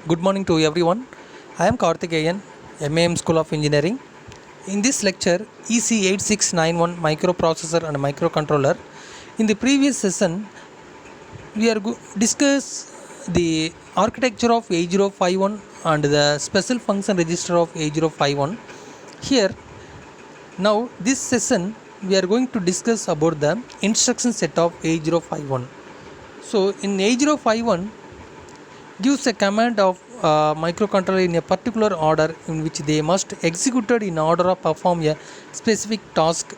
Good morning to everyone. I am Karthikeyan, MAM School of Engineering. In this lecture, EC8691 microprocessor and microcontroller. In the previous session, we are discuss the architecture of 8051 and the special function register of 8051. Here, now this session, we are going to discuss about the instruction set of 8051. So, in 8051, gives a command of microcontroller in a particular order in which they must executed in order of perform a specific task.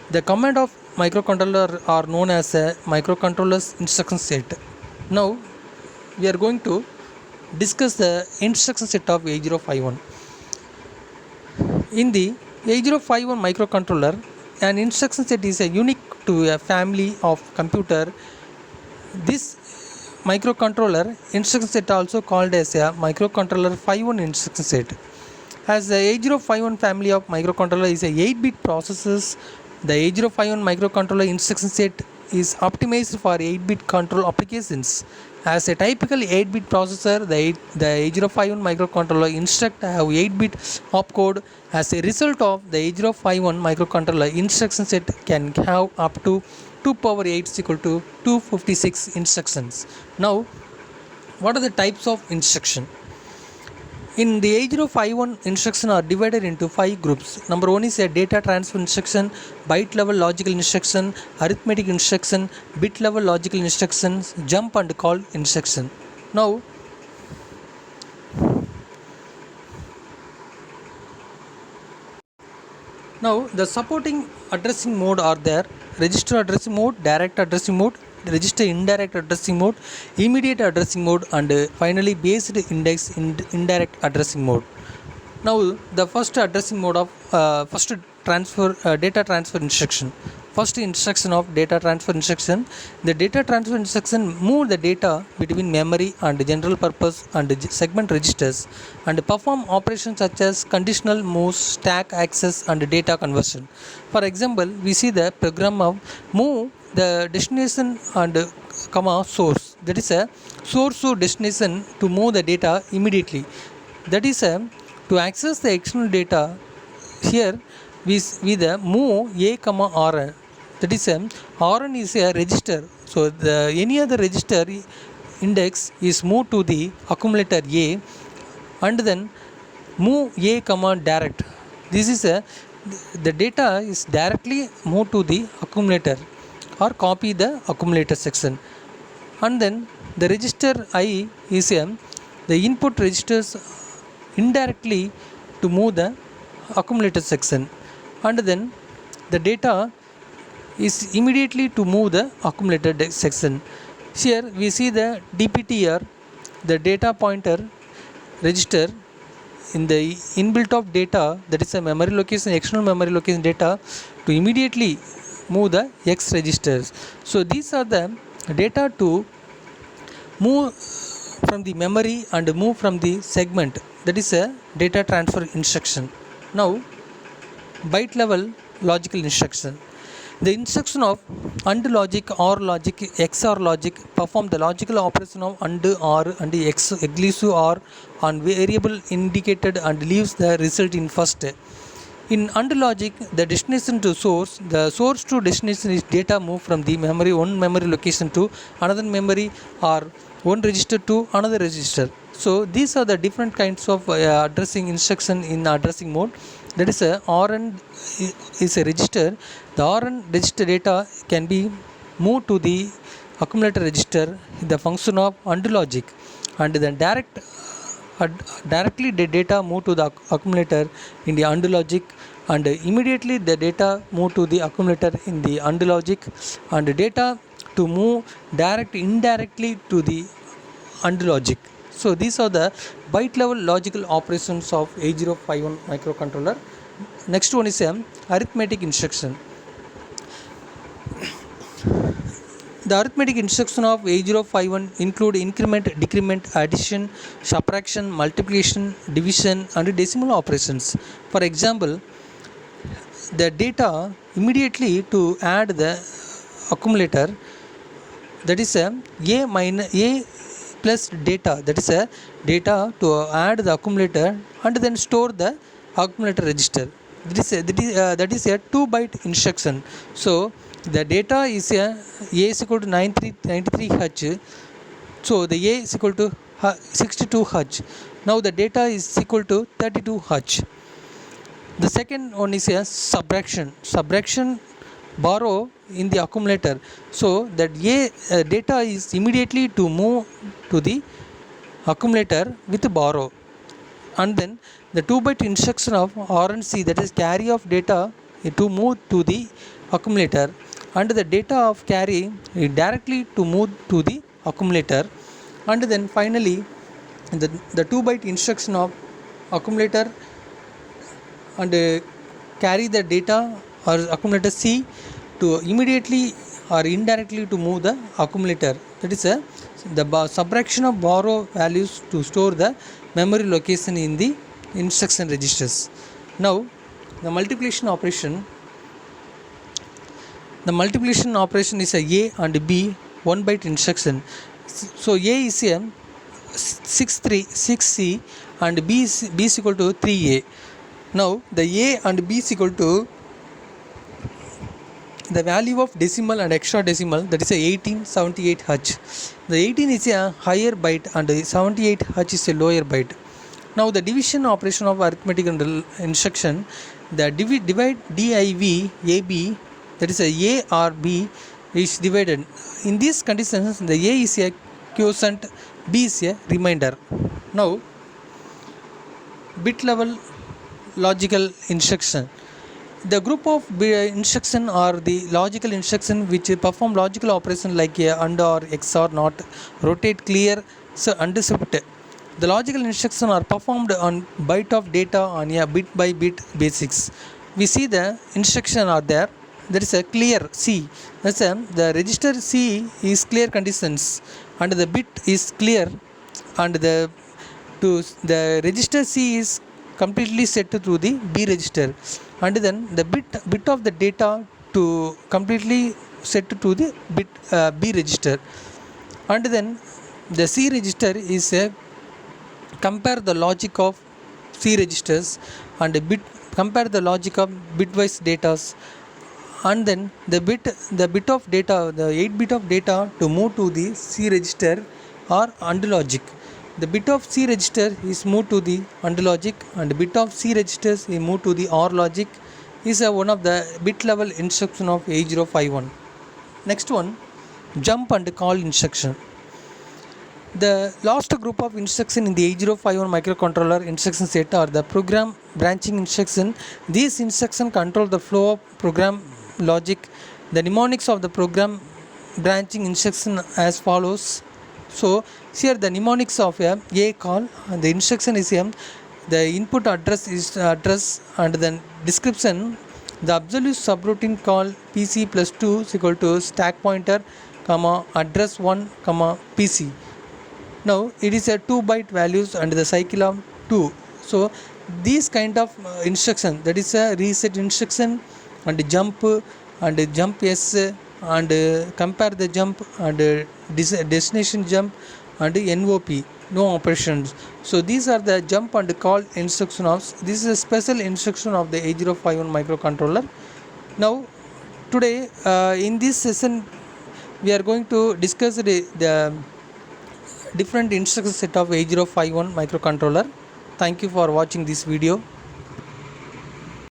The command of microcontroller are known as a microcontroller's instruction set. Now we are going to discuss the instruction set of 8051. In the 8051 microcontroller, an instruction set is a unique to a family of computer. This microcontroller instruction set also called as a microcontroller 51 instruction set. As the 8051 family of microcontroller is a 8-bit processors, the 8051 microcontroller instruction set is optimized for 8-bit control applications. As a typical 8-bit processor, the 8051 microcontroller instruct have 8-bit opcode. As a result of the 8051 microcontroller instruction set can have up to 2 power 8 is equal to 256 instructions. Now, what are the types of instruction? In the 8051 instruction are divided into 5 groups. Number 1 is a data transfer instruction, byte level logical instruction, arithmetic instruction, bit level logical instructions, jump and call instruction. Now the supporting addressing mode are there: register addressing mode, direct addressing mode, register indirect addressing mode, immediate addressing mode, and finally based index indirect addressing mode. Now the first addressing mode of first transfer data transfer instruction. First instruction of data transfer instruction. The data transfer instruction move the data between memory and general purpose and segment registers and perform operations such as conditional moves, stack access, and data conversion. For example, we see the program of move the destination and comma source. That is a source to destination to move the data immediately. That is a to access the external data. Here we the move a comma rn. That is a rn is a register. So the any other register index is moved to the accumulator a, and then move a comma direct. This is a the data is directly moved to the accumulator or copy the accumulator section, and then the register I is the input registers indirectly to move the accumulator section, and then the data is immediately to move the accumulator section. Here we see the DPTR, the data pointer register in the inbuilt of data, that is a memory location, external memory location data to immediately move the X registers. So these are the data to move from the memory and move from the segment. That is a data transfer instruction. Now byte level logical instruction. The instruction of AND logic, OR logic, XOR logic perform the logical operation of AND, OR, and exclusive OR on variable indicated and leaves the result in first. In AND logic, the destination to source, the source to destination is data moved from the memory one memory location to another memory or one register to another register. So these are the different kinds of addressing instruction in addressing mode. That is a RN is a register. The RN register data can be moved to the accumulator register in the function of AND logic, and then directly the data move to the accumulator in the AND logic, and immediately the data move to the accumulator in the AND logic, and data to move indirectly to the AND logic. So these are the byte level logical operations of 8051 microcontroller. Next one is arithmetic instruction. The arithmetic instruction of 8051 include increment, decrement, addition, subtraction, multiplication, division, and decimal operations. For example, the data immediately to add the accumulator, that is a minus a plus data, that is a data to add the accumulator and then store the accumulator register. That is a 2 byte instruction. So the data is a is equal to 93 H. So the A is equal to 62 H. Now the data is equal to 32 H. The second one is a subtraction borrow in the accumulator. So that data is immediately to move to the accumulator with borrow, and then the 2 byte instruction of RNC, that is carry of data to move to the accumulator, and the data of carry directly to move to the accumulator, and then finally the 2 byte instruction of accumulator and carry the data or accumulator C to immediately or indirectly to move the accumulator. That is the subtraction of borrow values to store the memory location in the instruction registers. Now the multiplication operation is a A and B 1 byte instruction. So A is a 6C and B is equal to 3A. Now the A and B is equal to the value of decimal and extra decimal, that is a 1878H. The 18 is a higher byte and 78H is a lower byte. Now the division operation of arithmetic instruction, the divide div AB, that is a A or B is divided. In these conditions the A is a quotient, B is a remainder. Now bit level logical instruction. The group of instruction or the logical instruction which perform logical operation like a AND or XOR, not, rotate, clear, and shift. The logical instruction are performed on byte of data on a bit by bit basis. We see the instruction are there. There is a clear C. That's the register C is clear conditions and the bit is clear, and the register C is completely set to the B register, and then the bit of the data to completely set to the bit B register, and then the C register is compare the logic of C registers and compare the logic of bitwise datas, and then the bit of data, the 8 bit of data to move to the C register or AND logic. The bit of C register is moved to the AND logic, and bit of C registers is moved to the OR logic. Is one of the bit level instruction of 8051. Next one, jump and call instruction. The last group of instruction in the 8051 microcontroller instruction set are the program branching instruction. These instructions control the flow of program logic. The mnemonics of the program branching instruction as follows. So here the mnemonics of a call, and the instruction is the input address is address, and then description, the absolute subroutine call PC plus 2 is equal to stack pointer comma address 1 comma PC. Now it is a 2 byte values and the cycle of 2. So these kind of instruction, that is a reset instruction and jump and jump S and compare the jump and destination jump and NOP, no operations. So these are the jump and call instruction of, this is a special instruction of the 8051 microcontroller. Now today in this session we are going to discuss the different instruction set of 8051 microcontroller. Thank you for watching this video.